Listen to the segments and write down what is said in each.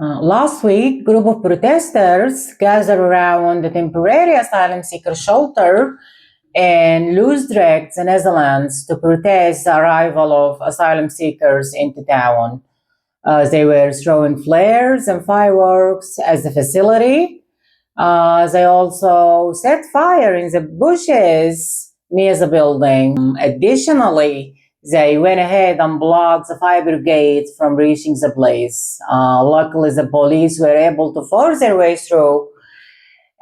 Last week, a group of protesters gathered around the temporary asylum seeker shelter in Loosdrecht, the Netherlands, to protest the arrival of asylum seekers into town. They were throwing flares and fireworks at the facility. They also set fire in the bushes near the building. Additionally, they went ahead and blocked the fire brigade from reaching the place. Luckily, the police were able to force their way through,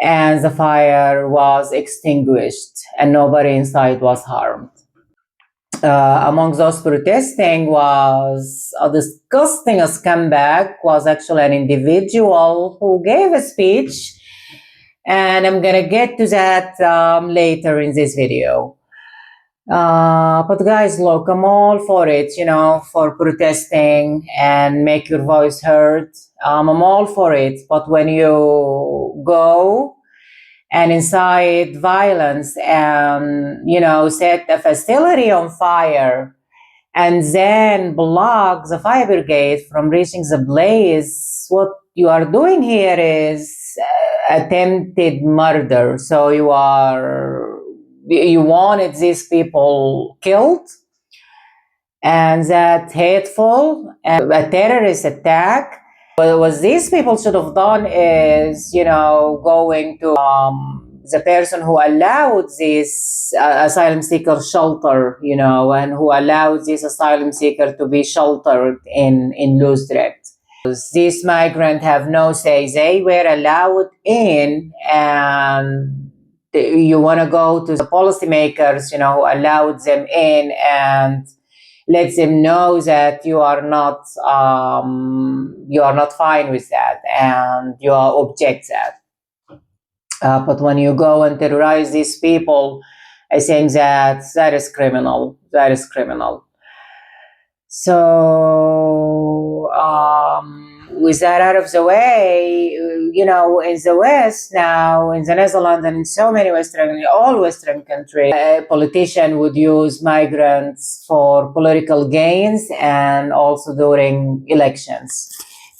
and the fire was extinguished, and nobody inside was harmed. Among those protesting was a disgusting scumbag, was actually an individual who gave a speech, and I'm gonna get to that later in this video. But guys, look, I'm all for it, for protesting and make your voice heard. I'm all for it. But when you go and incite violence and, set a facility on fire and then block the fire brigade from reaching the blaze, what you are doing here is attempted murder. So you wanted these people killed, and that hateful and a terrorist attack. But what these people should have done is, going to the person who allowed this asylum seeker shelter, and who allowed this asylum seeker to be sheltered in Loosdrecht. These migrants have no say. They were allowed in, and you want to go to the policymakers, who allowed them in, and let them know that you are not fine with that, and you object that. But when you go and terrorize these people, I think that is criminal. That is criminal. So with that out of the way, in the West now, in the Netherlands and in so many all Western countries, a politician would use migrants for political gains and also during elections.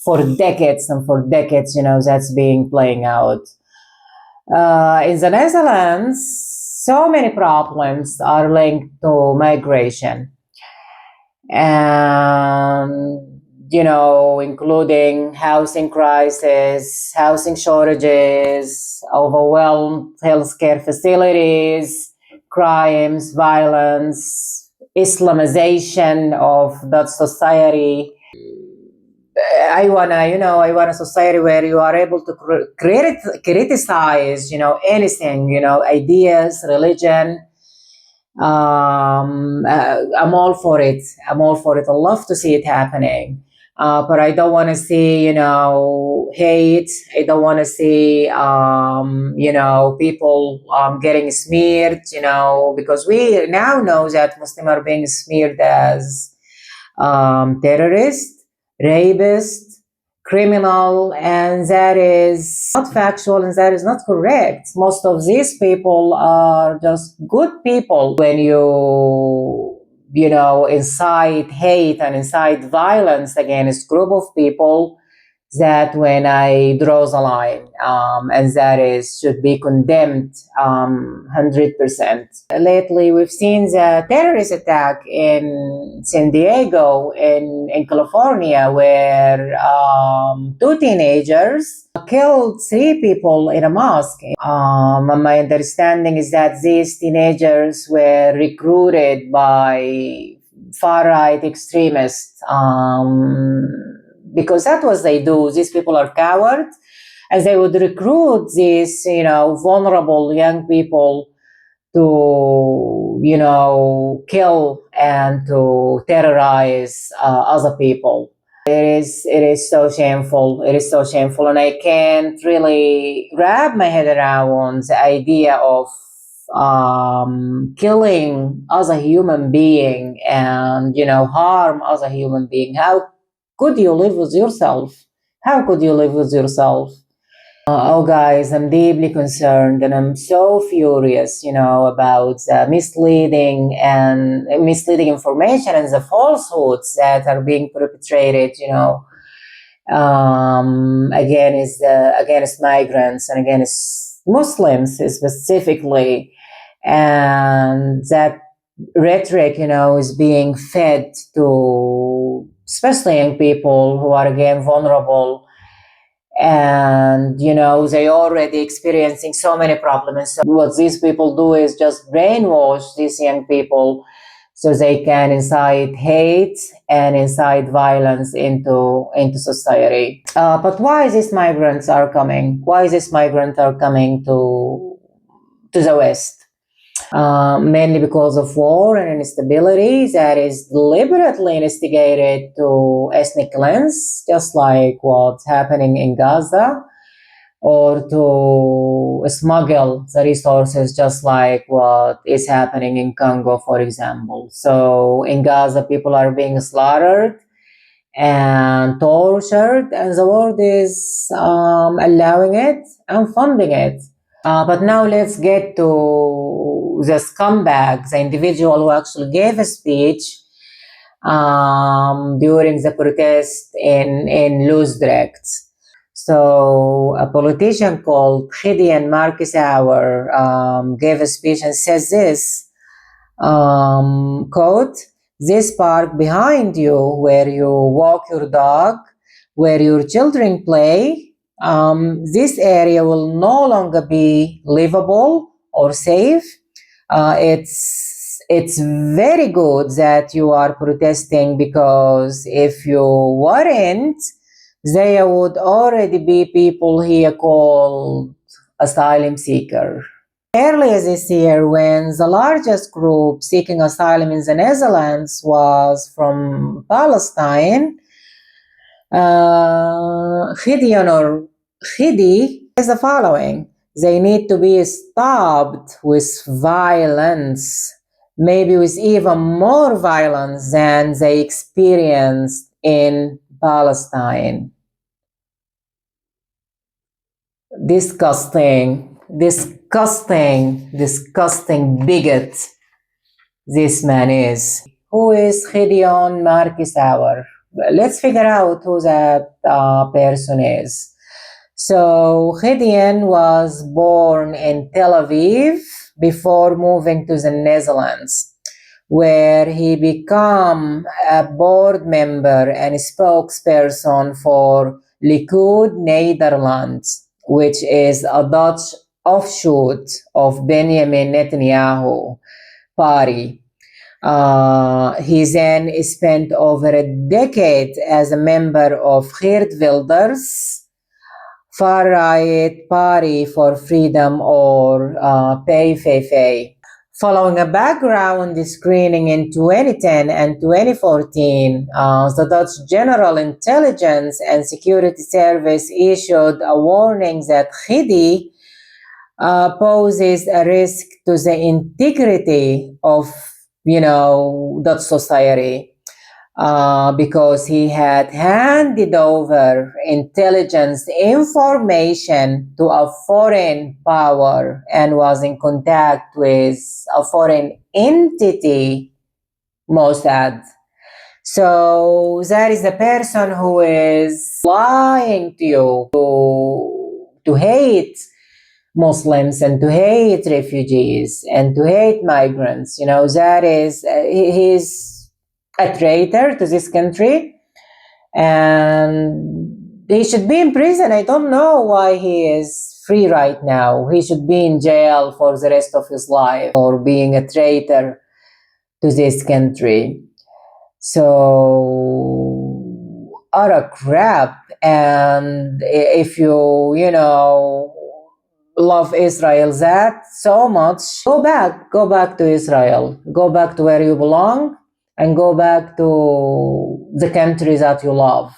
For decades, that's playing out. In the Netherlands, so many problems are linked to migration. And including housing crisis, housing shortages, overwhelmed healthcare facilities, crimes, violence, Islamization of that society. I want a society where you are able to criticize, anything, ideas, religion. I'm all for it. I love to see it happening. But I don't want to see, hate. I don't want to see, people getting smeared, because we now know that Muslims are being smeared as terrorists, rapists, criminal, and that is not factual and that is not correct. Most of these people are just good people. When you incite hate and incite violence against a group of people, that when I draw the line, and that should be condemned 100%. Lately, we've seen the terrorist attack in San Diego, in California, where 2 teenagers killed 3 people in a mosque. My understanding is that these teenagers were recruited by far-right extremists, because that's what they do. These people are cowards, and they would recruit these, vulnerable young people to, kill and to terrorize other people. It is so shameful. It is so shameful, and I can't really wrap my head around the idea of killing other human being and, harm other human being. How could you live with yourself? How could you live with yourself? Oh, guys, I'm deeply concerned, and I'm so furious, about the misleading information and the falsehoods that are being perpetrated, against migrants and against Muslims specifically. And that rhetoric, is being fed to especially young people who are again vulnerable, and they already experiencing so many problems. So what these people do is just brainwash these young people so they can incite hate and incite violence into society. But why these migrants are coming? Why these migrants are coming to the West? Mainly because of war and instability that is deliberately instigated to ethnic cleanse, just like what's happening in Gaza, or to smuggle the resources, just like what is happening in Congo, for example. So in Gaza, people are being slaughtered and tortured, and the world is allowing it and funding it. But now let's get to the scumbag, the individual who actually gave a speech during the protest in Loosdrecht. So a politician called Gideon Marcus Auer gave a speech and says this, quote, "This park behind you where you walk your dog, where your children play, this area will no longer be livable or safe. It's very good that you are protesting, because if you weren't, there would already be people here called asylum seeker." Earlier this year, when the largest group seeking asylum in the Netherlands was from Palestine, Gideon or Gidi is the following: they need to be stopped with violence, maybe with even more violence than they experienced in Palestine. Disgusting, disgusting, disgusting bigot this man is. Who is Gideon Marcus Auer? Let's figure out who that person is. So Gideon was born in Tel Aviv before moving to the Netherlands, where he became a board member and spokesperson for Likud Netherlands, which is a Dutch offshoot of Benjamin Netanyahu party. He then spent over a decade as a member of Geert Wilders' far-right Party for Freedom, or PVV. Following a background screening in 2010 and 2014, the Dutch General Intelligence and Security Service issued a warning that Gidi poses a risk to the integrity of Dutch society, because he had handed over intelligence information to a foreign power and was in contact with a foreign entity, Mossad. So that is the person who is lying to you to hate Muslims and to hate refugees and to hate migrants. That is, he's a traitor to this country, and he should be in prison. I don't know why he is free right now. He should be in jail for the rest of his life for being a traitor to this country. So, utter crap. And if you love Israel that so much, go back to Israel, go back to where you belong, and go back to the country that you love.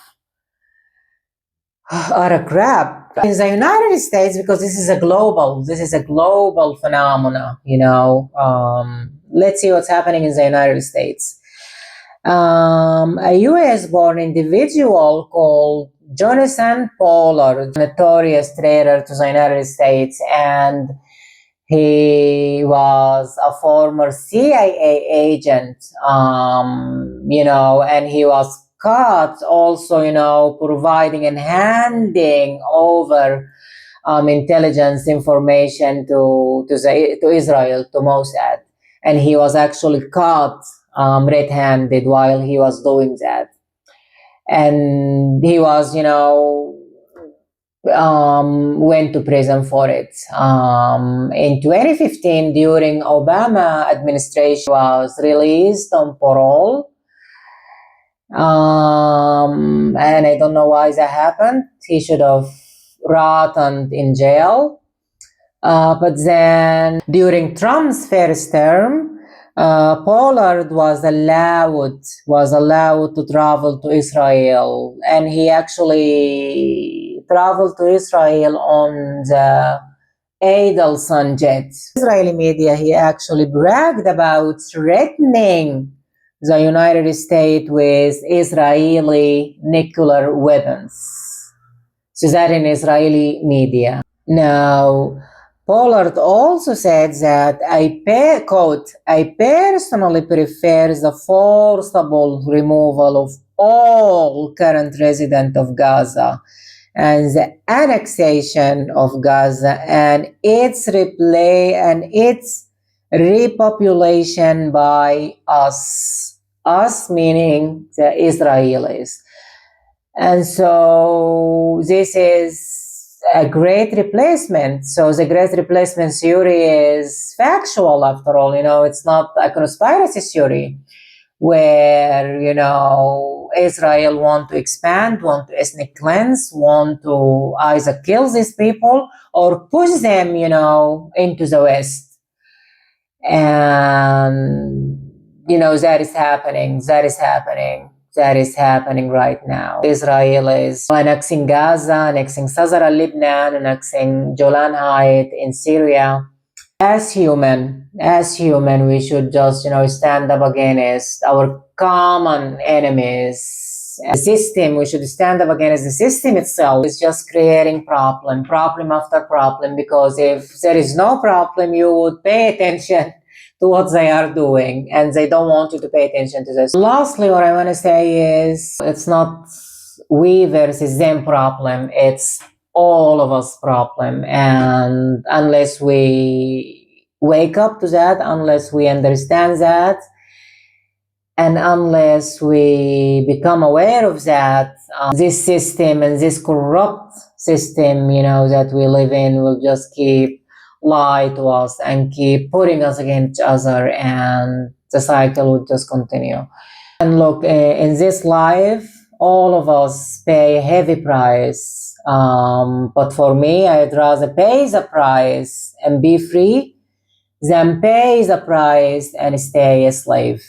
Utter crap. In the United States, because this is a global phenomena, let's see what's happening in the United States. A US-born individual called Jonathan Pollard, notorious traitor to the United States, and he was a former CIA agent, and he was caught also, providing and handing over intelligence information to Israel, to Mossad. And he was actually caught red-handed while he was doing that. And he was, went to prison for it. In 2015, during Obama administration, was released on parole. And I don't know why that happened. He should have rotted in jail. But then during Trump's first term, Pollard was allowed to travel to Israel, and he actually traveled to Israel on the Adelson jet. Israeli media, he actually bragged about threatening the United States with Israeli nuclear weapons. So that in Israeli media. Now, Pollard also said that quote, I personally prefer the forcible removal of all current residents of Gaza and the annexation of Gaza and its repopulation by us meaning the Israelis. And so this is a great replacement. So the great replacement theory is factual after all, it's not a conspiracy theory where, Israel want to expand, want to ethnic cleanse, want to either kill these people or push them, into the West. And, that is happening right now. Israel is annexing Gaza, annexing southern Lebanon, annexing Golan Heights in Syria. As human, we should just, stand up against our common enemies. The system, we should stand up against the system itself. It's just creating problem after problem, because if there is no problem, you would pay attention to what they are doing, and they don't want you to pay attention to this. Lastly, what I want to say is it's not we versus them problem, it's all of us problem. And unless we wake up to that, unless we understand that, and unless we become aware of that, this system and this corrupt system, that we live in will just keep lie to us and keep putting us against each other, and the cycle would just continue. And look, in this life, all of us pay a heavy price. But for me, I'd rather pay the price and be free than pay the price and stay a slave.